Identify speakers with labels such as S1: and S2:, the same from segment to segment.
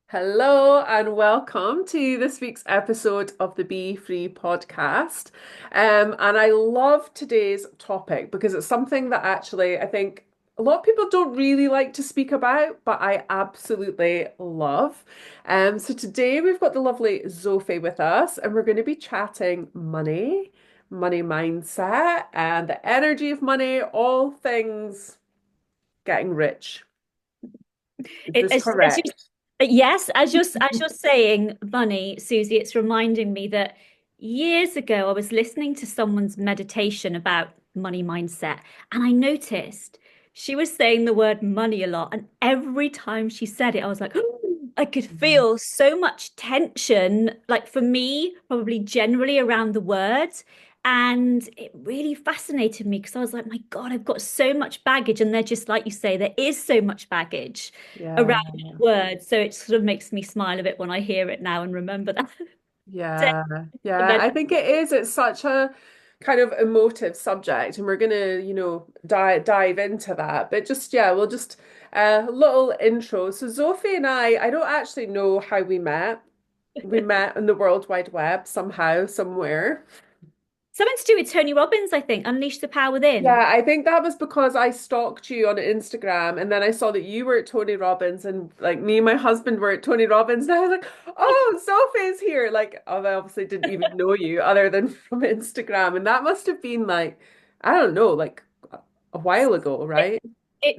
S1: Hello and welcome to this week's episode of the Be Free podcast. And I love today's topic because it's something that actually I think a lot of people don't really like to speak about, but I absolutely love. So today we've got the lovely Zofie with us, and we're going to be chatting money, money mindset, and the energy of money, all things getting rich. Is
S2: It,
S1: this correct?
S2: yes, as you're saying, money, Susie, it's reminding me that years ago I was listening to someone's meditation about money mindset, and I noticed she was saying the word money a lot, and every time she said it, I was like, I could feel so much tension, like for me, probably generally around the words. And it really fascinated me because I was like, my God, I've got so much baggage. And they're just like you say, there is so much baggage around
S1: Yeah.
S2: that word. So it sort of makes me smile a bit when I hear it now and remember that.
S1: Yeah, yeah, I think it is. It's such a kind of emotive subject, and we're gonna, dive into that. But just yeah, we'll just a little intro. So Zofie and I don't actually know how we met. We met on the World Wide Web somehow, somewhere.
S2: Something to do with Tony Robbins, I think, Unleash the Power Within.
S1: Yeah, I think that was because I stalked you on Instagram and then I saw that you were at Tony Robbins and like me and my husband were at Tony Robbins and I was like, oh, Sophie's here. Like, oh, I obviously didn't even know you other than from Instagram. And that must have been like, I don't know, like a while ago,
S2: It,
S1: right?
S2: it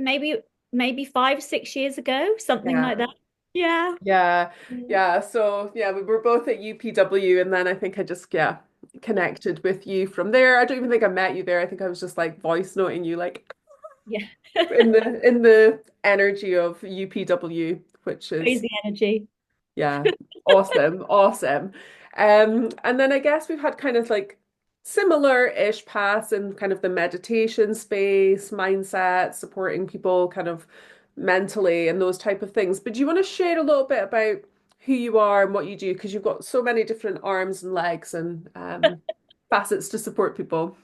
S2: maybe 5, 6 years ago, something like
S1: Yeah.
S2: that. Yeah.
S1: Yeah. Yeah. So yeah, we were both at UPW and then I think I just, yeah, connected with you from there. I don't even think I met you there. I think I was just like voice noting you like
S2: Yeah.
S1: in the energy of UPW, which is
S2: Crazy energy.
S1: yeah, awesome, awesome. And then I guess we've had kind of like similar-ish paths in kind of the meditation space, mindset, supporting people kind of mentally and those type of things. But do you want to share a little bit about who you are and what you do? Because you've got so many different arms and legs and facets to support people.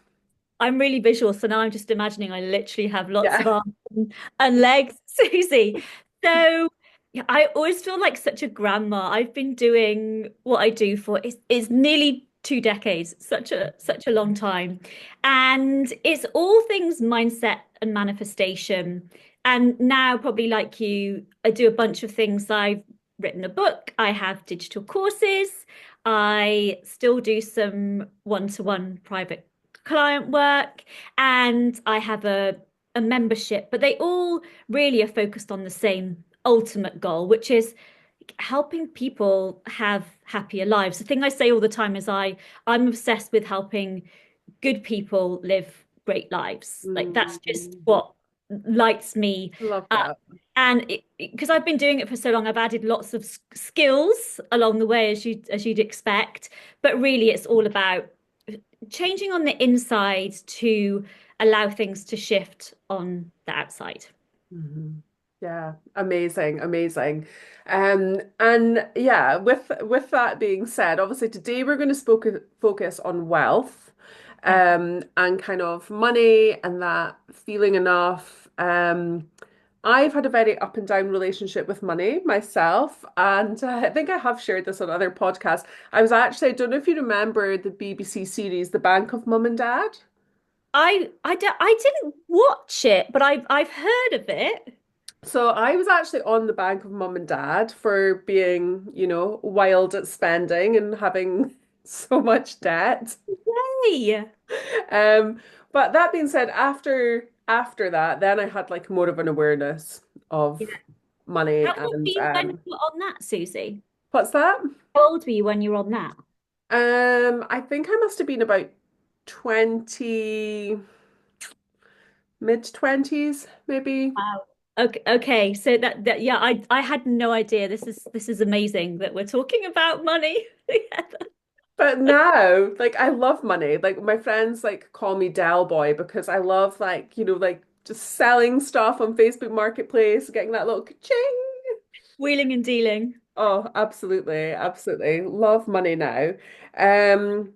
S2: I'm really visual, so now I'm just imagining I literally have lots of
S1: Yeah.
S2: arms and legs, Susie. So yeah, I always feel like such a grandma. I've been doing what I do for is nearly 2 decades, such a long time. And it's all things mindset and manifestation. And now, probably like you, I do a bunch of things. I've written a book, I have digital courses, I still do some one-to-one private client work, and I have a membership, but they all really are focused on the same ultimate goal, which is helping people have happier lives. The thing I say all the time is I'm obsessed with helping good people live great lives. Like that's just
S1: Mm,
S2: what lights me
S1: I love
S2: up.
S1: that.
S2: And because I've been doing it for so long, I've added lots of skills along the way, as you'd expect. But really, it's all about changing on the inside to allow things to shift on the outside.
S1: Mhm. Yeah, amazing, amazing. And yeah, with that being said, obviously today we're going to focus on wealth,
S2: Yeah.
S1: and kind of money and that feeling enough. I've had a very up and down relationship with money myself, and I think I have shared this on other podcasts. I don't know if you remember the BBC series, The Bank of Mum and Dad.
S2: I didn't watch it, but I've heard of it.
S1: So I was actually on the bank of mum and dad for being, wild at spending and having so much debt.
S2: Hey,
S1: Um, but that being said, after that, then I had like more of an awareness of
S2: yeah.
S1: money
S2: How old were
S1: and
S2: you when you were on that, Susie?
S1: what's that?
S2: How old were you when you were on that?
S1: I think I must have been about 20, mid 20s, maybe.
S2: Wow. Okay. So that yeah, I had no idea. This is amazing that we're talking about money.
S1: But now, like I love money. Like my friends like call me Del Boy because I love like, like just selling stuff on Facebook Marketplace, getting that little ka-ching.
S2: Wheeling and dealing.
S1: Oh, absolutely, absolutely. Love money now. Um,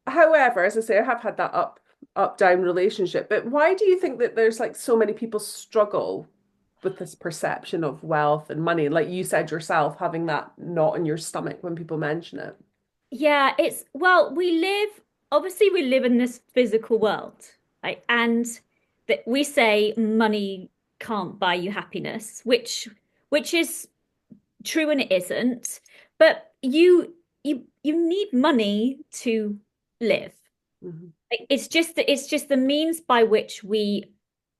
S1: However, as I say, I have had that up down relationship. But why do you think that there's like so many people struggle? with this perception of wealth and money, like you said yourself, having that knot in your stomach when people mention it.
S2: Yeah, it's well, obviously we live in this physical world, right? And that we say money can't buy you happiness, which is true and it isn't. But you need money to live.
S1: Mhm.
S2: Like, it's just the means by which we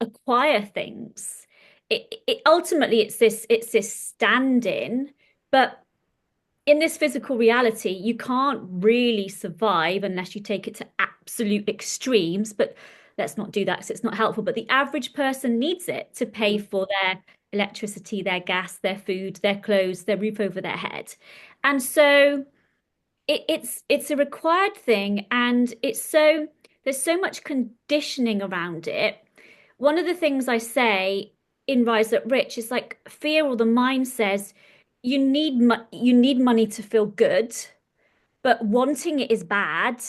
S2: acquire things. It ultimately it's this stand-in, but in this physical reality, you can't really survive unless you take it to absolute extremes. But let's not do that because it's not helpful. But the average person needs it to pay for their electricity, their gas, their food, their clothes, their roof over their head. And so it's a required thing, and there's so much conditioning around it. One of the things I say in Rise Up Rich is like fear or the mind says you need money to feel good, but wanting it is bad,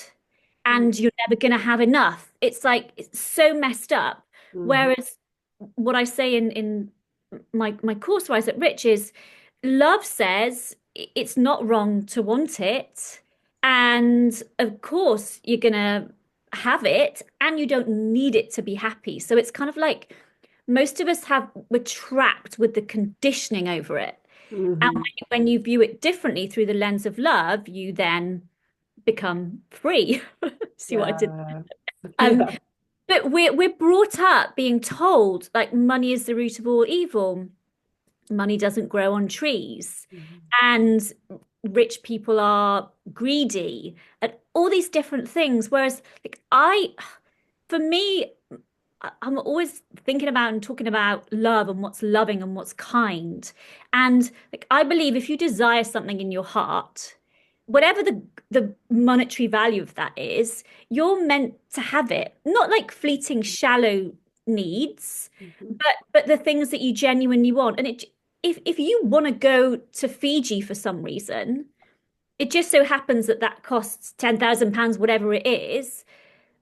S2: and you're never going to have enough. It's like it's so messed up.
S1: Mhm.
S2: Whereas what I say in my course Rise Up Rich is love says it's not wrong to want it, and of course you're going to have it, and you don't need it to be happy. So it's kind of like most of us we're trapped with the conditioning over it. And
S1: Mhm.
S2: when you view it differently through the lens of love, you then become free. See what I did?
S1: Yeah.
S2: Um,
S1: Yeah.
S2: but we're brought up being told like money is the root of all evil. Money doesn't grow on trees,
S1: Mhm.
S2: and rich people are greedy, and all these different things. Whereas, like for me, I'm always thinking about and talking about love and what's loving and what's kind. And like I believe if you desire something in your heart, whatever the monetary value of that is, you're meant to have it. Not like fleeting, shallow needs,
S1: Mhm.
S2: but the things that you genuinely want. And if you want to go to Fiji for some reason, it just so happens that that costs £10,000, whatever it is,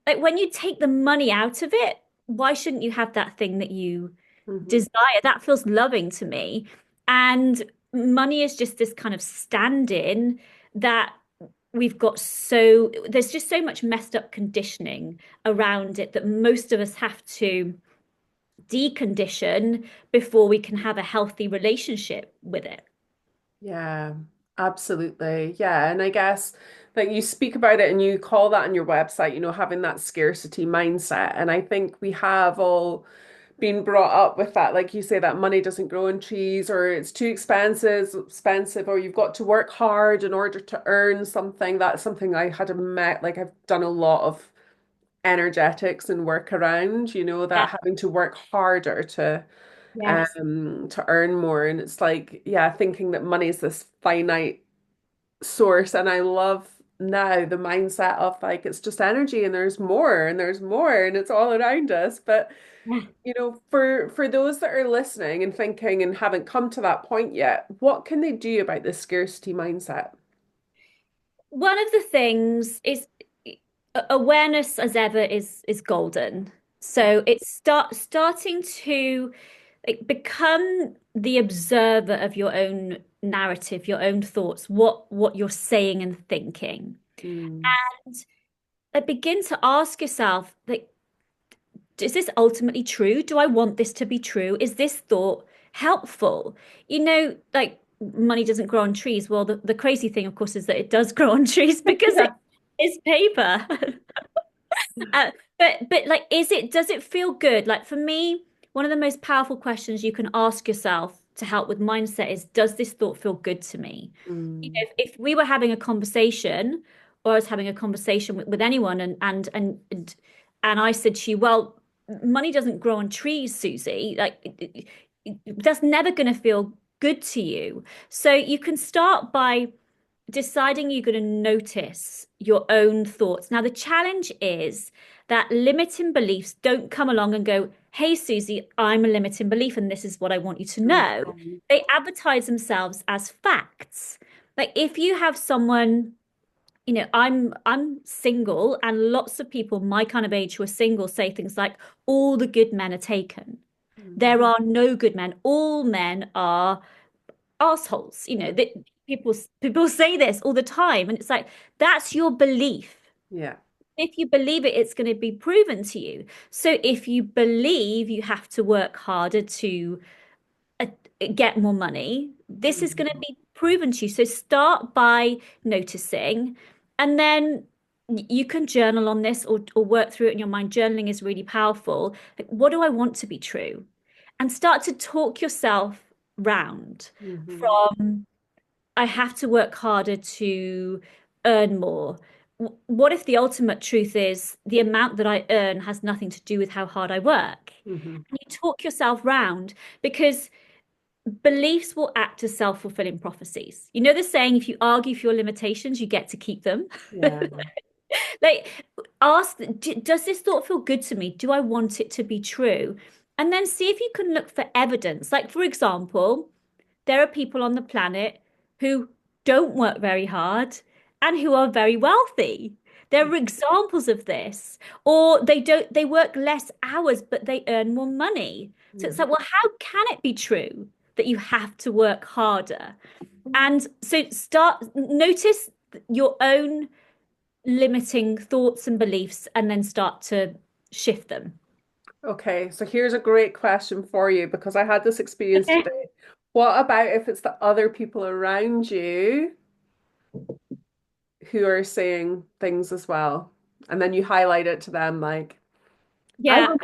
S2: like when you take the money out of it, why shouldn't you have that thing that you
S1: Mhm.
S2: desire? That feels loving to me. And money is just this kind of stand-in that there's just so much messed up conditioning around it that most of us have to decondition before we can have a healthy relationship with it.
S1: Yeah, absolutely. Yeah. And I guess that you speak about it and you call that on your website, having that scarcity mindset. And I think we have all been brought up with that, like you say, that money doesn't grow on trees, or it's too expensive, or you've got to work hard in order to earn something. That's something I had met, like I've done a lot of energetics and work around,
S2: Yeah.
S1: that having to work harder
S2: Yes.
S1: to earn more. And it's like, yeah, thinking that money is this finite source. And I love now the mindset of like it's just energy and there's more and there's more and it's all around us. But
S2: Yeah.
S1: for those that are listening and thinking and haven't come to that point yet, what can they do about this scarcity mindset?
S2: One of the things is awareness as ever is golden. So it's starting to like, become the observer of your own narrative, your own thoughts, what you're saying and thinking.
S1: Mm,
S2: Begin to ask yourself, like, is this ultimately true? Do I want this to be true? Is this thought helpful? Like money doesn't grow on trees. Well, the crazy thing, of course, is that it does grow on trees because
S1: yeah.
S2: it's paper. Uh, but like, does it feel good? Like for me, one of the most powerful questions you can ask yourself to help with mindset is, does this thought feel good to me?
S1: Mm,
S2: If we were having a conversation, or I was having a conversation with anyone, and I said to you, well, money doesn't grow on trees, Susie. Like that's never going to feel good to you. So you can start by deciding you're going to notice your own thoughts. Now, the challenge is that limiting beliefs don't come along and go, hey, Susie, I'm a limiting belief, and this is what I want you to know.
S1: mm,
S2: They advertise themselves as facts. Like if you have someone, I'm single, and lots of people my kind of age who are single say things like, all the good men are taken. There are no good men. All men are assholes. You know,
S1: Yeah.
S2: that people say this all the time, and it's like that's your belief.
S1: Yeah.
S2: If you believe it, it's going to be proven to you. So if you believe you have to work harder to uh, get more money, this is going to
S1: Mhm.
S2: be proven to you. So start by noticing, and then you can journal on this or work through it in your mind. Journaling is really powerful. Like, what do I want to be true? And start to talk yourself round
S1: Mhm.
S2: from I have to work harder to earn more. What if the ultimate truth is the amount that I earn has nothing to do with how hard I work?
S1: Mhm.
S2: And you talk yourself round because beliefs will act as self-fulfilling prophecies. You know the saying, if you argue for your limitations, you get to keep them.
S1: Yeah.
S2: Like, ask, does this thought feel good to me? Do I want it to be true? And then see if you can look for evidence. Like, for example, there are people on the planet who don't work very hard and who are very wealthy. There are examples of this. Or they work less hours, but they earn more money. So it's
S1: Mhm.
S2: like, well, how can it be true that you have to work harder? And so start notice your own limiting thoughts and beliefs and then start to shift them.
S1: Okay, so here's a great question for you because I had this experience
S2: Okay.
S1: today. What about if it's the other people around you who are saying things as well? And then you highlight it to them like, I
S2: Yeah.
S1: will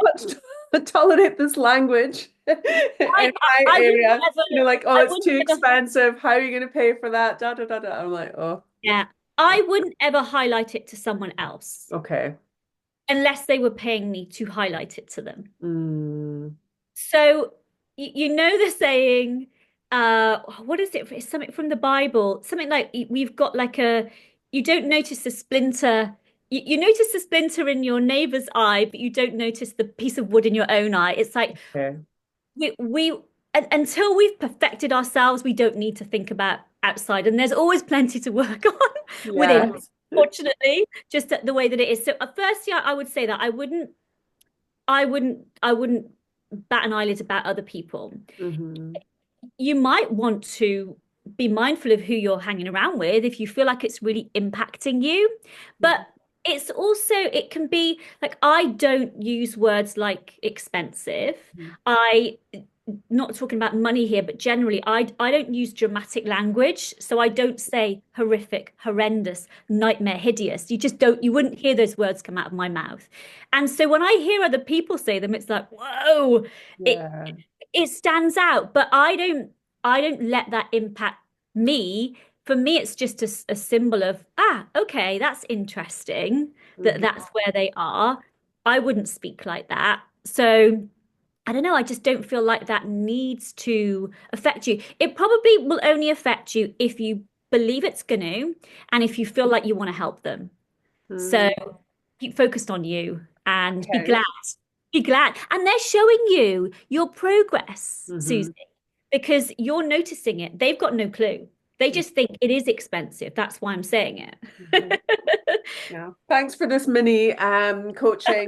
S1: not tolerate this language in
S2: I,
S1: my
S2: I wouldn't
S1: area.
S2: ever
S1: You know, like, oh,
S2: I
S1: it's
S2: wouldn't
S1: too
S2: ever
S1: expensive. How are you going to pay for that? Da da da da. I'm like, oh,
S2: yeah. I wouldn't ever highlight it to someone else
S1: okay.
S2: unless they were paying me to highlight it to them.
S1: Mm,
S2: So you know the saying, what is it? It's something from the Bible, something like we've got like a you don't notice the splinter. You notice the splinter in your neighbor's eye, but you don't notice the piece of wood in your own eye. It's like
S1: okay.
S2: we until we've perfected ourselves, we don't need to think about outside, and there's always plenty to work on within.
S1: Yes.
S2: Fortunately, just the way that it is. So, firstly, I would say that I wouldn't bat an eyelid about other people.
S1: Hmm.
S2: You might want to be mindful of who you're hanging around with if you feel like it's really impacting you. But it's also, it can be like, I don't use words like expensive. I, not talking about money here, but generally, I don't use dramatic language. So I don't say horrific, horrendous, nightmare, hideous. You just don't, you wouldn't hear those words come out of my mouth. And so when I hear other people say them, it's like, whoa, it,
S1: Yeah.
S2: it stands out, but I don't let that impact me. For me, it's just a symbol of, okay, that's interesting that
S1: Hmm.
S2: that's where they are. I wouldn't speak like that. So I don't know, I just don't feel like that needs to affect you. It probably will only affect you if you believe it's going to, and if you feel like you want to help them. So
S1: Hmm.
S2: keep focused on you and be
S1: Okay.
S2: glad. Be glad. And they're showing you your progress,
S1: Hmm.
S2: Susie, because you're noticing it. They've got no clue. They just think it is expensive. That's why I'm saying
S1: Hmm.
S2: it.
S1: Yeah. Thanks for this mini coaching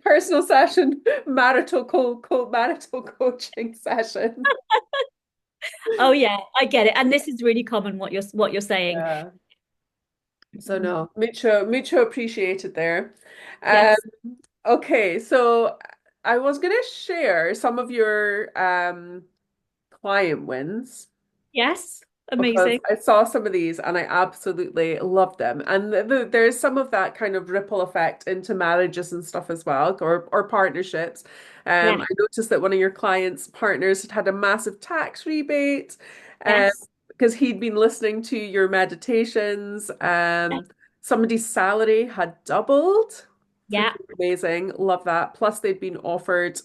S1: personal session, marital coaching session.
S2: Oh yeah, I get it. And this is really common what you're saying.
S1: Yeah. So no, mucho appreciated there. Um,
S2: Yes.
S1: okay, so I was gonna share some of your client wins
S2: Yes.
S1: because
S2: Amazing.
S1: I saw some of these and I absolutely loved them. And there's some of that kind of ripple effect into marriages and stuff as well, or partnerships.
S2: Yeah.
S1: I noticed that one of your clients' partners had a massive tax rebate, um,
S2: Yes.
S1: because he'd been listening to your meditations.
S2: Yes.
S1: Somebody's salary had doubled.
S2: Yeah.
S1: Freaking amazing. Love that. Plus, they'd been offered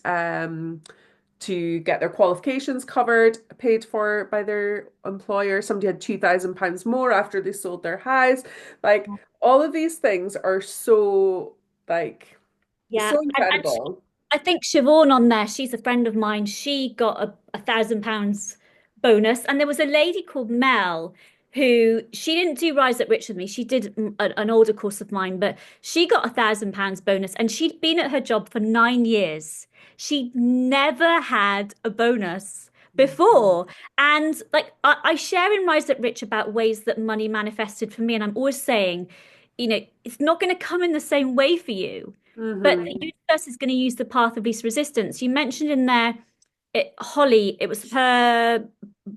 S1: to get their qualifications covered, paid for by their employer. Somebody had £2,000 more after they sold their house. Like all of these things are so like
S2: Yeah.
S1: so
S2: And
S1: incredible.
S2: I think Siobhan on there, she's a friend of mine. She got a £1,000 bonus. And there was a lady called Mel who she didn't do Rise Up Rich with me. She did an older course of mine, but she got £1,000 bonus and she'd been at her job for 9 years. She'd never had a bonus before. And like I share in Rise Up Rich about ways that money manifested for me. And I'm always saying, it's not going to come in the same way for you, but the
S1: Hmm.
S2: universe is going to use the path of least resistance. You mentioned in there, Holly, it was her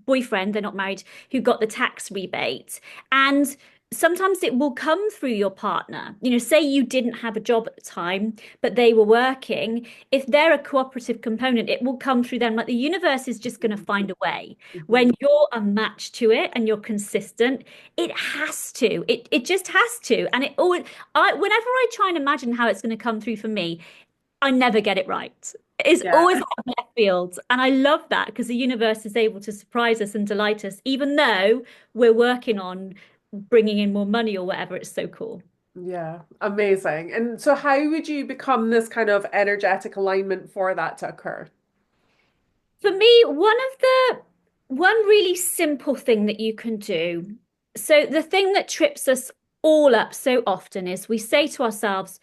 S2: boyfriend, they're not married, who got the tax rebate. And sometimes it will come through your partner. Say you didn't have a job at the time, but they were working. If they're a cooperative component, it will come through them. Like the universe is just going to find a way.
S1: Hmm.
S2: When you're a match to it and you're consistent, it has to. It just has to. And it always, whenever I try and imagine how it's going to come through for me, I never get it right. It's
S1: Yeah.
S2: always out of left field. And I love that because the universe is able to surprise us and delight us, even though we're working on bringing in more money or whatever. It's so cool.
S1: Yeah, amazing. And so, how would you become this kind of energetic alignment for that to occur?
S2: For me, one really simple thing that you can do. So the thing that trips us all up so often is we say to ourselves,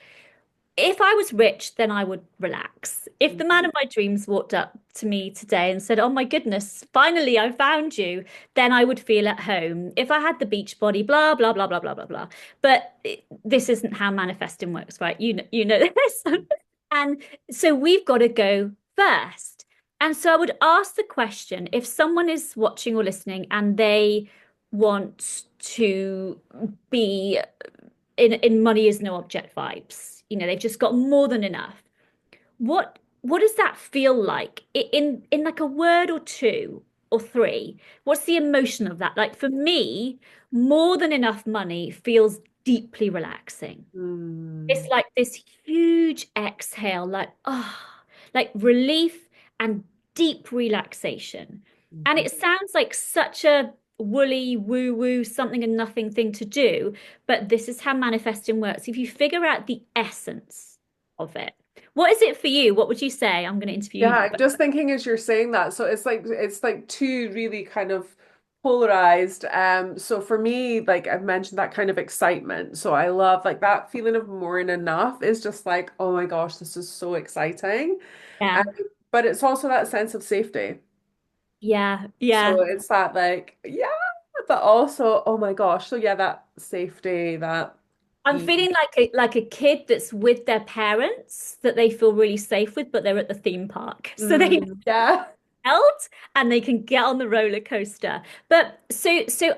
S2: if I was rich, then I would relax. If the man
S1: Mhm.
S2: of my dreams walked up to me today and said, "Oh my goodness, finally I found you," then I would feel at home. If I had the beach body, blah, blah, blah, blah, blah, blah, blah. But this isn't how manifesting works, right? You know this. And so we've got to go first. And so I would ask the question, if someone is watching or listening and they want to be in money is no object vibes. They've just got more than enough. What does that feel like in like a word or two or three? What's the emotion of that? Like for me, more than enough money feels deeply relaxing. It's
S1: Mm.
S2: like this huge exhale, like relief and deep relaxation. And
S1: Mhm.
S2: it sounds like such a woolly, woo-woo, something and nothing thing to do, but this is how manifesting works. If you figure out the essence of it, what is it for you? What would you say? I'm going to interview
S1: Yeah,
S2: you now,
S1: I'm
S2: but
S1: just thinking as you're saying that. So it's like two really kind of polarized. So for me, like I've mentioned that kind of excitement. So I love like that feeling of more than enough is just like, oh my gosh, this is so exciting. Um,
S2: yeah,
S1: but it's also that sense of safety.
S2: yeah,
S1: So
S2: yeah.
S1: it's that like, yeah, but also, oh my gosh. So yeah, that safety, that
S2: I'm
S1: ease.
S2: feeling like a kid that's with their parents that they feel really safe with, but they're at the theme park. So they
S1: Yeah.
S2: held and they can get on the roller coaster. But so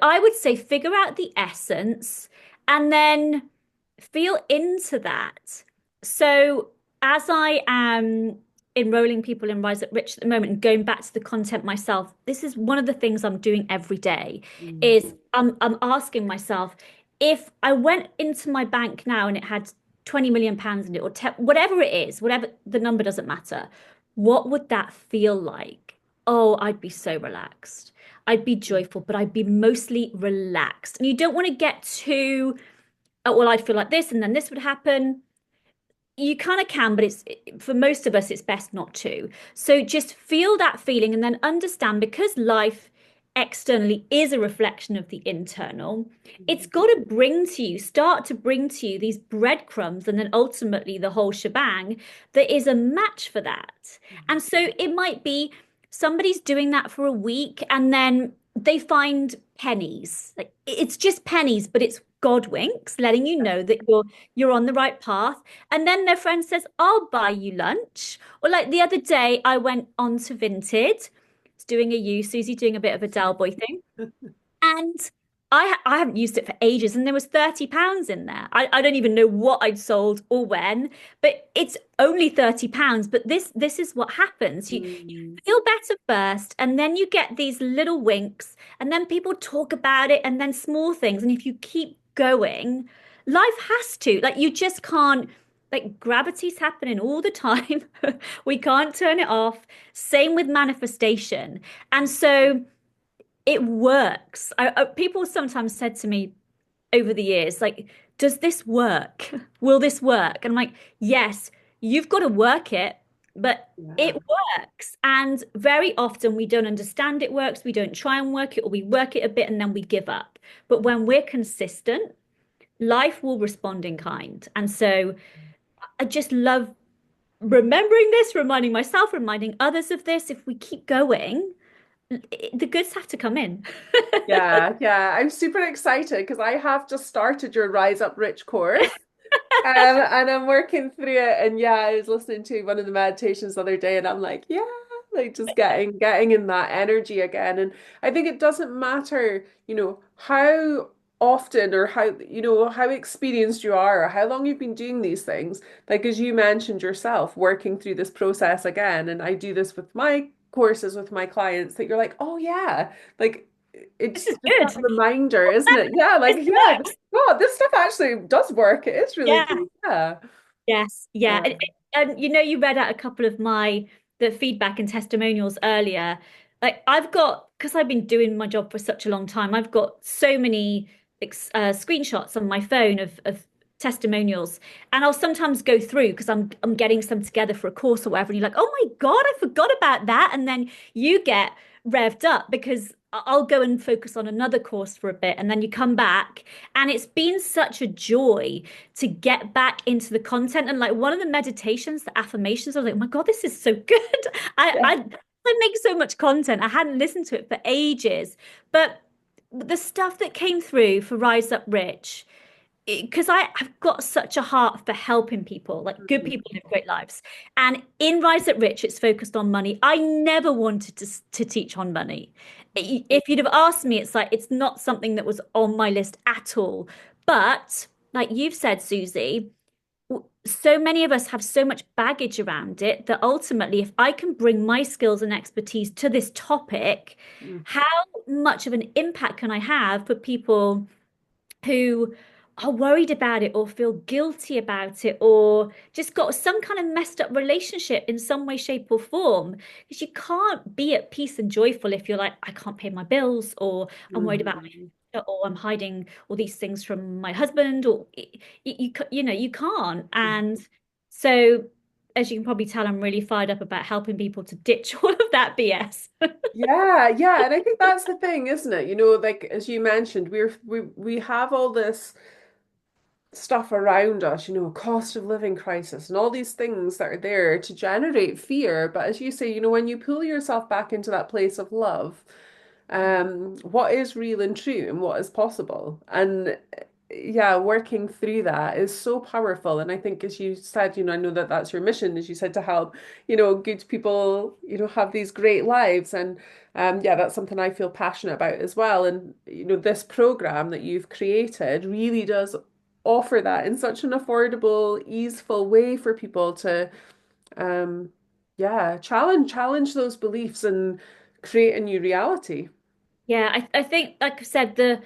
S2: I would say figure out the essence and then feel into that. So as I am enrolling people in Rise Up Rich at the moment and going back to the content myself, this is one of the things I'm doing every day
S1: Mm.
S2: is I'm asking myself if I went into my bank now and it had 20 million pounds in it or whatever it is, whatever the number doesn't matter, what would that feel like? Oh, I'd be so relaxed. I'd be joyful, but I'd be mostly relaxed. And you don't want to get too, oh, well, I'd feel like this and then this would happen. You kind of can, but it's for most of us, it's best not to. So just feel that feeling and then understand because life externally is a reflection of the internal, it's got to start to bring to you these breadcrumbs and then ultimately the whole shebang that is a match for that. And so it might be somebody's doing that for a week and then they find pennies. Like it's just pennies, but it's God winks, letting you know that you're on the right path. And then their friend says, I'll buy you lunch. Or like the other day, I went on to Vinted. It's doing a you, Susie, doing a bit of a Del Boy thing. And I haven't used it for ages, and there was £30 in there. I don't even know what I'd sold or when, but it's only £30. But this is what happens. You
S1: Mm.
S2: feel better first, and then you get these little winks, and then people talk about it, and then small things. And if you keep going, life has to. Like you just can't. Like gravity's happening all the time. We can't turn it off. Same with manifestation. And so it works. People sometimes said to me over the years, like, does this work? Will this work? And I'm like, yes, you've got to work it. but it
S1: Yeah.
S2: works. And very often we don't understand it works. We don't try and work it, or we work it a bit and then we give up. But when we're consistent, life will respond in kind. And so I just love remembering this, reminding myself, reminding others of this. If we keep going, the goods have to come in.
S1: Yeah, yeah. I'm super excited because I have just started your Rise Up Rich course. And I'm working through it. And yeah, I was listening to one of the meditations the other day and I'm like, yeah, like just getting in that energy again. And I think it doesn't matter, how often or how experienced you are or how long you've been doing these things. Like as you mentioned yourself, working through this process again. And I do this with my courses with my clients that you're like, oh yeah, like
S2: This
S1: it's
S2: is
S1: just that
S2: good.
S1: reminder, isn't it? Yeah, like
S2: This
S1: yeah,
S2: works.
S1: God, this stuff actually does work. It is really
S2: Yeah.
S1: good. Yeah.
S2: Yes. Yeah.
S1: Um,
S2: And you read out a couple of the feedback and testimonials earlier. Like I've got, because I've been doing my job for such a long time, I've got so many screenshots on my phone of testimonials, and I'll sometimes go through because I'm getting some together for a course or whatever, and you're like, oh my God, I forgot about that, and then you get revved up because I'll go and focus on another course for a bit, and then you come back, and it's been such a joy to get back into the content. And like one of the meditations, the affirmations, I was like, oh my God, this is so good. I
S1: yeah.
S2: I I make so much content. I hadn't listened to it for ages. But the stuff that came through for Rise Up Rich, because I've got such a heart for helping people, like good
S1: Mhm.
S2: people live great lives. And in Rise Up Rich, it's focused on money. I never wanted to teach on money. If you'd have asked me, it's like it's not something that was on my list at all. But like you've said, Susie, so many of us have so much baggage around it that ultimately, if I can bring my skills and expertise to this topic,
S1: Mm.
S2: how much of an impact can I have for people who are worried about it or feel guilty about it or just got some kind of messed up relationship in some way, shape, or form? Because you can't be at peace and joyful if you're like, I can't pay my bills, or I'm worried about my
S1: Mhm.
S2: future, or I'm hiding all these things from my husband, or you can't. And so, as you can probably tell, I'm really fired up about helping people to ditch all of that BS.
S1: Yeah, yeah, and I think that's the thing, isn't it? Like as you mentioned, we have all this stuff around us, cost of living crisis and all these things that are there to generate fear. But as you say, when you pull yourself back into that place of love, what is real and true and what is possible. And yeah, working through that is so powerful. And I think, as you said, I know that that's your mission, as you said, to help, good people, have these great lives. And yeah, that's something I feel passionate about as well. And, this program that you've created really does offer that in such an affordable, easeful way for people to, um, yeah, challenge those beliefs and create a new reality.
S2: Yeah, I think, like I said, the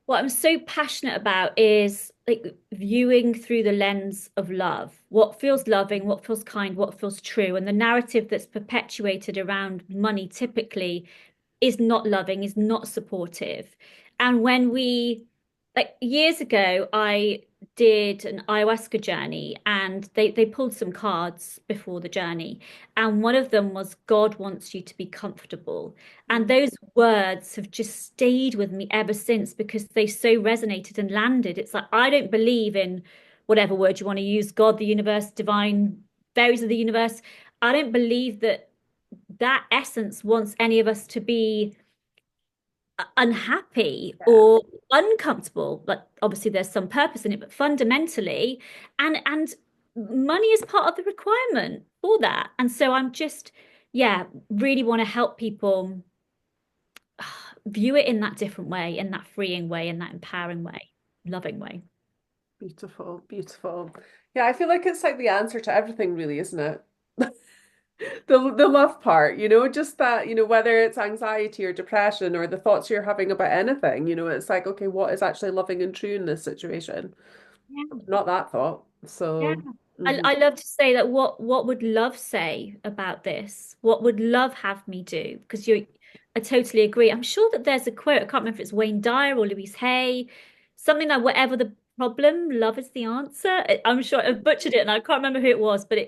S2: what I'm so passionate about is like viewing through the lens of love. What feels loving, what feels kind, what feels true. And the narrative that's perpetuated around money typically is not loving, is not supportive. And when like years ago, I did an ayahuasca journey and they pulled some cards before the journey. And one of them was, God wants you to be comfortable. And
S1: Mm.
S2: those words have just stayed with me ever since because they so resonated and landed. It's like, I don't believe in whatever word you want to use, God, the universe, divine, fairies of the universe. I don't believe that that essence wants any of us to be unhappy
S1: Yeah.
S2: or uncomfortable. Like obviously there's some purpose in it, but fundamentally, and money is part of the requirement for that. And so I'm just, yeah, really want to help people view it in that different way, in that freeing way, in that empowering way, loving way.
S1: Beautiful, beautiful. Yeah, I feel like it's like the answer to everything, really, isn't it? The love part, just that, whether it's anxiety or depression or the thoughts you're having about anything, it's like, okay, what is actually loving and true in this situation?
S2: Yeah.
S1: Not that thought.
S2: Yeah.
S1: So,
S2: I love to say that what would love say about this? What would love have me do? Because I totally agree. I'm sure that there's a quote, I can't remember if it's Wayne Dyer or Louise Hay, something like whatever problem, love is the answer. I'm sure I butchered it and I can't remember who it was, but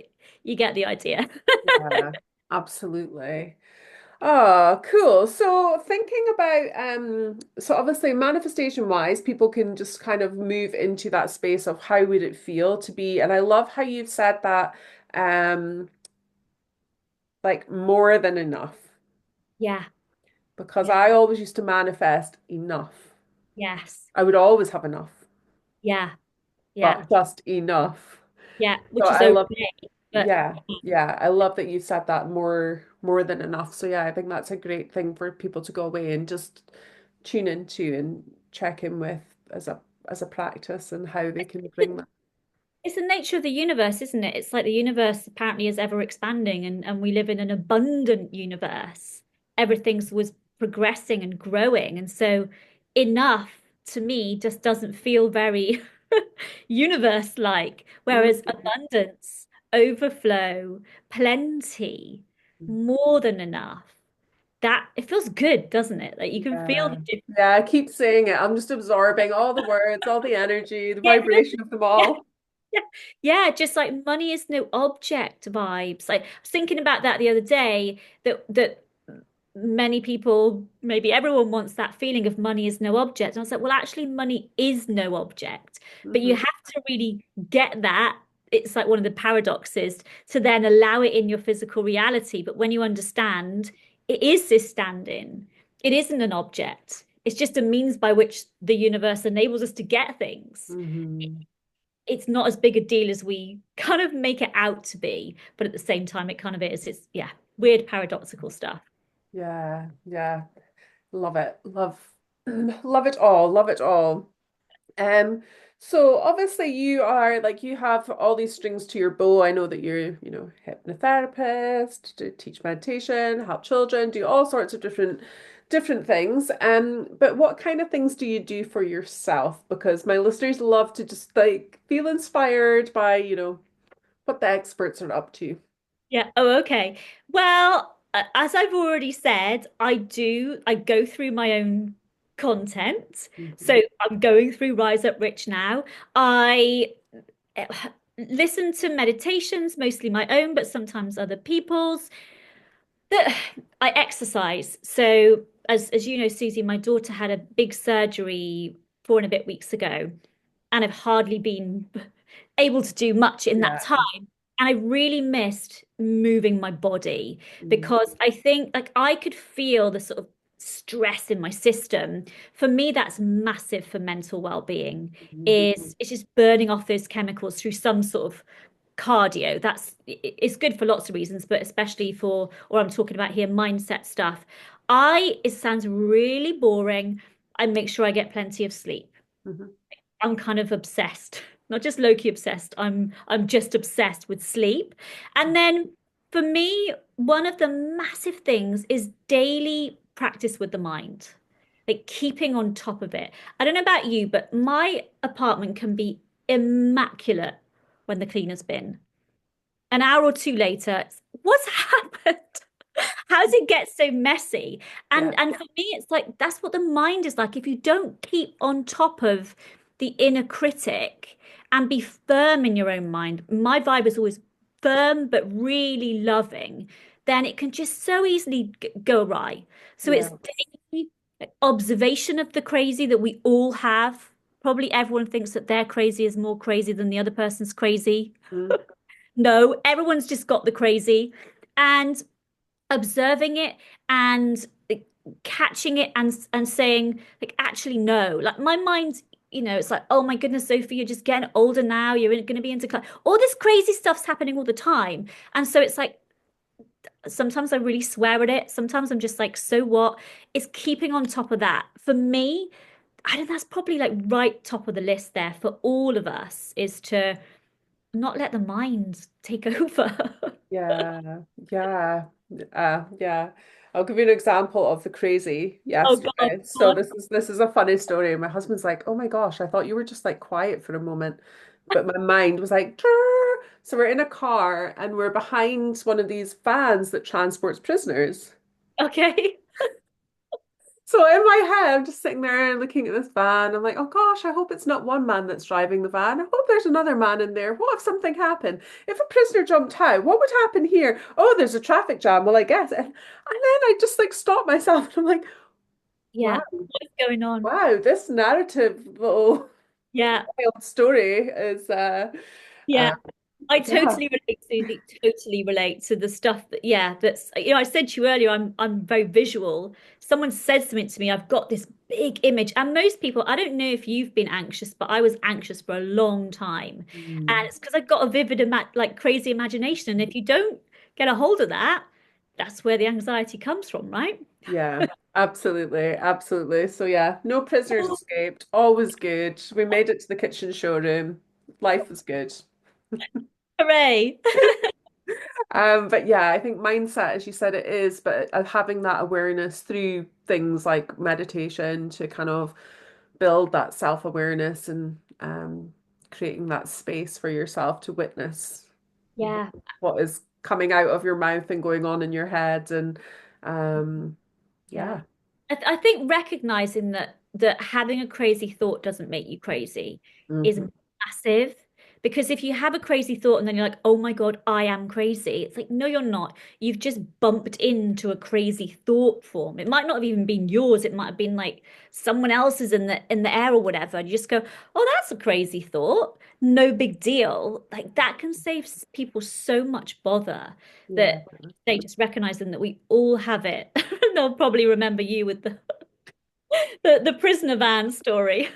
S2: you get the idea.
S1: Yeah, absolutely. Oh, cool. So thinking about so obviously manifestation wise, people can just kind of move into that space of how would it feel to be, and I love how you've said that um like more than enough
S2: Yeah,
S1: because
S2: yeah,
S1: I always used to manifest enough.
S2: yes,
S1: I would always have enough,
S2: yeah, yeah,
S1: but just enough.
S2: yeah,
S1: So
S2: which is
S1: I love
S2: okay. But
S1: yeah, yeah. I love that you said that more than enough. So yeah, I think that's a great thing for people to go away and just tune into and check in with as a practice and how they can bring that.
S2: it's the nature of the universe, isn't it? It's like the universe apparently is ever expanding and we live in an abundant universe. Everything's was progressing and growing. And so enough to me just doesn't feel very universe-like. Whereas
S1: Mhm.
S2: abundance, overflow, plenty, more than enough, that it feels good, doesn't it? Like you can feel the
S1: Yeah.
S2: difference.
S1: Yeah, I keep saying it. I'm just absorbing all the words, all the energy, the
S2: Yeah, no,
S1: vibration of them
S2: yeah.
S1: all.
S2: Yeah, yeah, just like money is no object vibes. Like I was thinking about that the other day, that many people, maybe everyone wants that feeling of money is no object. And I was like, well, actually, money is no object, but you
S1: Hmm.
S2: have to really get that. It's like one of the paradoxes to then allow it in your physical reality. But when you understand it is this stand-in, it isn't an object. It's just a means by which the universe enables us to get things.
S1: Hmm.
S2: It's not as big a deal as we kind of make it out to be, but at the same time, it kind of is. It's, yeah, weird paradoxical stuff.
S1: Yeah, yeah. Love it. Love love it all. Love it all. Um, so obviously you are like you have all these strings to your bow. I know that you're, hypnotherapist, to teach meditation, help children, do all sorts of different things. But what kind of things do you do for yourself? Because my listeners love to just like feel inspired by, what the experts are up to.
S2: Yeah. Oh, okay. Well, as I've already said, I go through my own content.
S1: Mhm.
S2: So I'm going through Rise Up Rich now. I eh, listen to meditations, mostly my own, but sometimes other people's. I exercise. So as you know, Susie, my daughter had a big surgery 4 and a bit weeks ago, and I've hardly been able to do much in that
S1: Yeah.
S2: time. And I really missed moving my body
S1: Mhm.
S2: because I think like I could feel the sort of stress in my system. For me, that's massive for mental well-being, is it's just burning off those chemicals through some sort of cardio. It's good for lots of reasons, but especially for, or I'm talking about here, mindset stuff. It sounds really boring. I make sure I get plenty of sleep.
S1: Mhm.
S2: I'm kind of obsessed, not just low-key obsessed. I'm just obsessed with sleep. And then for me, one of the massive things is daily practice with the mind, like keeping on top of it. I don't know about you, but my apartment can be immaculate when the cleaner's been. An hour or two later, what's happened? How does it get so messy?
S1: Yeah.
S2: And for me, it's like that's what the mind is like. If you don't keep on top of the inner critic and be firm in your own mind, my vibe is always firm but really loving, then it can just so easily go awry. So it's
S1: Yeah.
S2: daily observation of the crazy that we all have. Probably everyone thinks that their crazy is more crazy than the other person's crazy.
S1: Mm.
S2: No, everyone's just got the crazy. And observing it and like, catching it and saying like actually no, like my mind, it's like, oh my goodness, Sophie, you're just getting older now, you're going to be into class, all this crazy stuff's happening all the time. And so it's like sometimes I really swear at it, sometimes I'm just like, so what? It's keeping on top of that for me. I think that's probably like right top of the list there for all of us, is to not let the mind take over.
S1: Yeah, yeah, yeah. I'll give you an example of the crazy
S2: Oh God,
S1: yesterday. So
S2: God.
S1: this is a funny story. My husband's like, "Oh my gosh, I thought you were just like quiet for a moment," but my mind was like, "Drrr." So we're in a car and we're behind one of these vans that transports prisoners.
S2: Okay.
S1: So in my head, I'm just sitting there looking at this van. I'm like, oh gosh, I hope it's not one man that's driving the van. I hope there's another man in there. What if something happened? If a prisoner jumped out, what would happen here? Oh, there's a traffic jam. Well, I guess. And then I just like stopped myself and I'm like, wow,
S2: Yeah. What's going on?
S1: wow, this narrative little
S2: Yeah.
S1: wild story is uh
S2: Yeah. I
S1: yeah.
S2: totally relate, Susie. Totally relate to the stuff that, yeah, that's, I said to you earlier, I'm very visual. Someone says something to me, I've got this big image. And most people, I don't know if you've been anxious, but I was anxious for a long time. And
S1: Mm.
S2: it's because I've got a vivid, like crazy imagination. And if you don't get a hold of that, that's where the anxiety comes from, right?
S1: Yeah, absolutely, absolutely. So yeah, no prisoners escaped. Always good. We made it to the kitchen showroom. Life was good.
S2: Hooray.
S1: But yeah, I think mindset, as you said, it is, but having that awareness through things like meditation to kind of build that self-awareness and creating that space for yourself to witness
S2: Yeah.
S1: what is coming out of your mouth and going on in your head. And um,
S2: Yeah.
S1: yeah.
S2: I think recognizing that having a crazy thought doesn't make you crazy is
S1: Mhm.
S2: massive. Because if you have a crazy thought and then you're like, oh my God, I am crazy. It's like, no, you're not. You've just bumped into a crazy thought form. It might not have even been yours. It might have been like someone else's in the air or whatever. And you just go, oh, that's a crazy thought. No big deal. Like that can save people so much bother
S1: Yeah.
S2: that they just recognizing that we all have it. They'll probably remember you with the prisoner van story.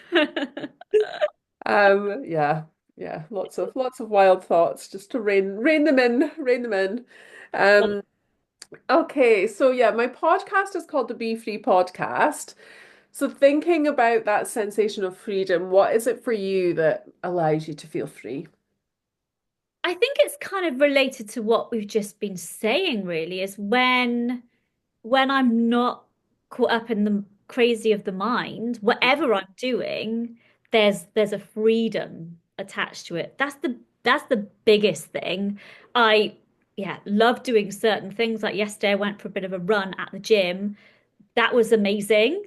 S1: Yeah, yeah, lots of wild thoughts just to rein them in, rein them in. Um, okay, so yeah, my podcast is called the Be Free Podcast. So thinking about that sensation of freedom, what is it for you that allows you to feel free?
S2: I think it's kind of related to what we've just been saying, really, is when I'm not caught up in the crazy of the mind, whatever I'm doing, there's a freedom attached to it. That's the biggest thing. I yeah, love doing certain things. Like yesterday, I went for a bit of a run at the gym. That was amazing.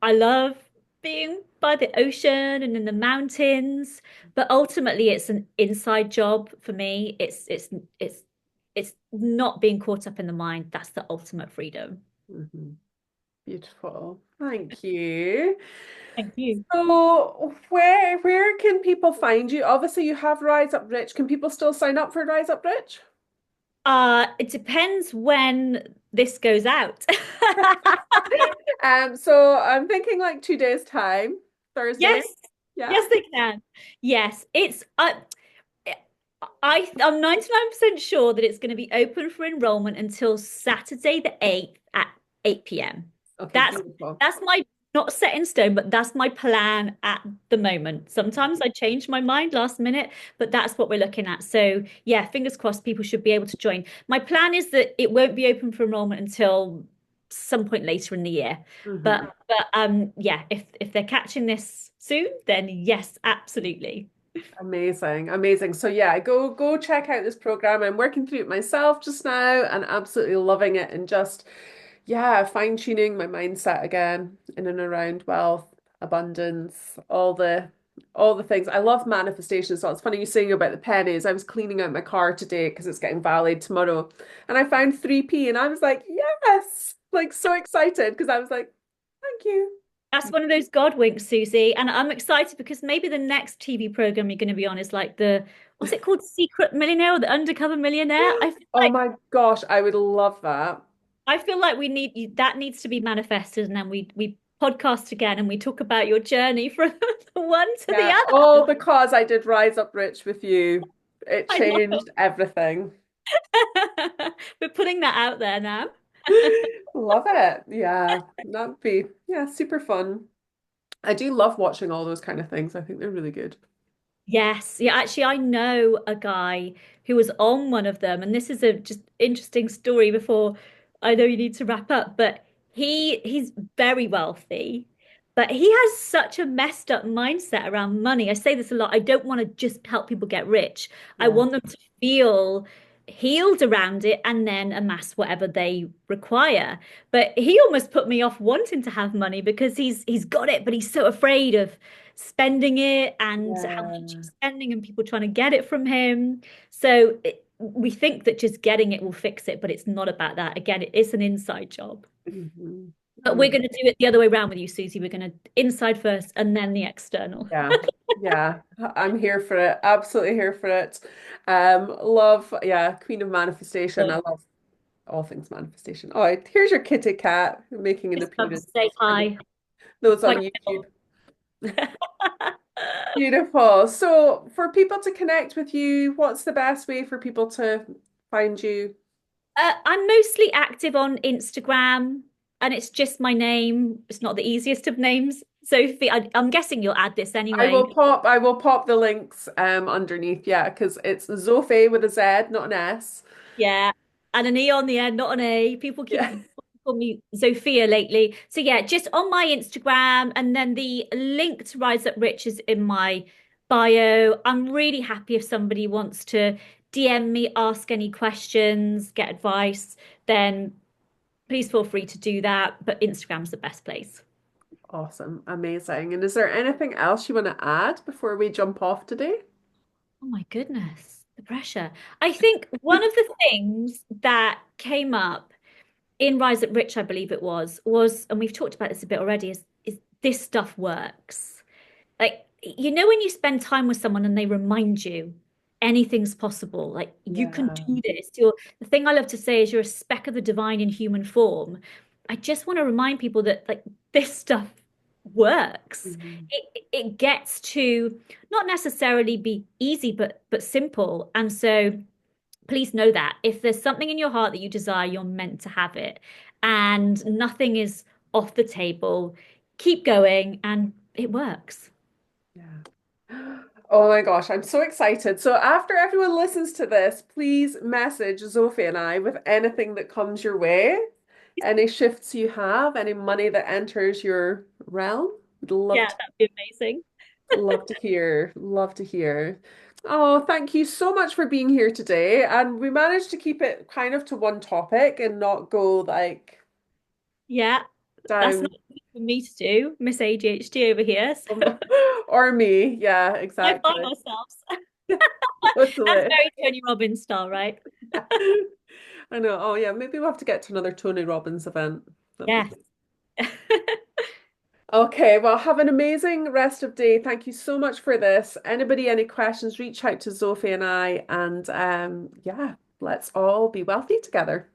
S2: I love being by the ocean and in the mountains, but ultimately it's an inside job for me. It's not being caught up in the mind. That's the ultimate freedom.
S1: Mhm. Beautiful. Thank you.
S2: Thank you.
S1: So where can people find you? Obviously, you have Rise Up Rich. Can people still sign up for Rise Up Rich?
S2: It depends when this goes out.
S1: So I'm thinking like 2 days time, Thursday.
S2: Yes,
S1: Yeah.
S2: yes, they can. Yes, I'm 99% sure that it's going to be open for enrollment until Saturday the 8th at 8 p.m.
S1: Okay,
S2: That's
S1: beautiful.
S2: that's my not set in stone, but that's my plan at the moment. Sometimes I change my mind last minute, but that's what we're looking at. So yeah, fingers crossed people should be able to join. My plan is that it won't be open for enrollment until some point later in the year.
S1: Hmm.
S2: But yeah, if they're catching this soon, then yes, absolutely.
S1: Amazing, amazing. So yeah, go check out this program. I'm working through it myself just now and absolutely loving it and just yeah, fine-tuning my mindset again in and around wealth, abundance, all the things. I love manifestation. So it's funny you saying about the pennies. I was cleaning out my car today because it's getting valeted tomorrow, and I found 3p and I was like, yes, like so excited because I was like, thank you.
S2: That's one of those God winks, Susie. And I'm excited because maybe the next TV program you're going to be on is like what's it called? Secret Millionaire or the Undercover Millionaire?
S1: Oh my gosh, I would love that.
S2: I feel like that needs to be manifested, and then we podcast again and we talk about your journey from the one to the
S1: Yeah,
S2: other.
S1: all because I did Rise Up Rich with you. It
S2: I know.
S1: changed everything.
S2: We're putting that out there now.
S1: Love it. Yeah, that'd be yeah, super fun. I do love watching all those kind of things. I think they're really good.
S2: Yes. Yeah, actually, I know a guy who was on one of them, and this is a just interesting story before I know you need to wrap up, but he's very wealthy, but he has such a messed up mindset around money. I say this a lot. I don't want to just help people get rich. I
S1: Yeah.
S2: want them to feel healed around it and then amass whatever they require. But he almost put me off wanting to have money because he's got it, but he's so afraid of spending it and how much
S1: Yeah.
S2: he's spending and people trying to get it from him. So we think that just getting it will fix it, but it's not about that. Again, it is an inside job.
S1: Mhm.
S2: But we're going to do it the other way around with you, Susie. We're going to inside first and then the external.
S1: Yeah. Yeah. I'm here for it. Absolutely here for it. Love, yeah, Queen of Manifestation. I
S2: Good.
S1: love all things manifestation. Oh, here's your kitty cat making an
S2: Just come
S1: appearance.
S2: say hi.
S1: Those on
S2: Quite
S1: YouTube.
S2: careful.
S1: Beautiful. So, for people to connect with you, what's the best way for people to find you?
S2: I'm mostly active on Instagram, and it's just my name. It's not the easiest of names. Sophie, I'm guessing you'll add this anyway.
S1: I will pop the links underneath, yeah, because it's Zofie with a Z, not an S.
S2: Yeah, and an E on the end, not an A. People keep
S1: Yeah.
S2: calling me Zofia lately. So yeah, just on my Instagram, and then the link to Rise Up Rich is in my bio. I'm really happy if somebody wants to DM me, ask any questions, get advice, then please feel free to do that. But Instagram's the best place.
S1: Awesome. Amazing. And is there anything else you want to add before we jump off today?
S2: Oh my goodness, the pressure. I think one of the things that came up in Rise Up Rich, I believe it was, and we've talked about this a bit already, is this stuff works. Like, when you spend time with someone and they remind you anything's possible, like you can
S1: Yeah.
S2: do this. The thing I love to say is you're a speck of the divine in human form. I just want to remind people that like this stuff works.
S1: Mhm.
S2: It gets to not necessarily be easy, but simple. And so please know that if there's something in your heart that you desire, you're meant to have it. And nothing is off the table. Keep going and it works.
S1: Yeah. Oh my gosh, I'm so excited. So after everyone listens to this, please message Zofie and I with anything that comes your way, any shifts you have, any money that enters your realm. We'd
S2: Yeah, that'd be amazing.
S1: love to hear, love to hear. Oh, thank you so much for being here today. And we managed to keep it kind of to one topic and not go like
S2: Yeah, that's not
S1: down
S2: easy for me to do, Miss ADHD over here. So
S1: or me. Yeah,
S2: high five
S1: exactly.
S2: ourselves. That's
S1: Totally.
S2: very Tony Robbins style, right?
S1: I know. Oh yeah, maybe we'll have to get to another Tony Robbins event. That'd be
S2: Yes.
S1: good. Okay, well, have an amazing rest of day. Thank you so much for this. Anybody, any questions, reach out to Zofie and I, and yeah, let's all be wealthy together.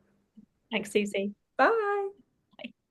S2: Thanks, Susie.
S1: Bye.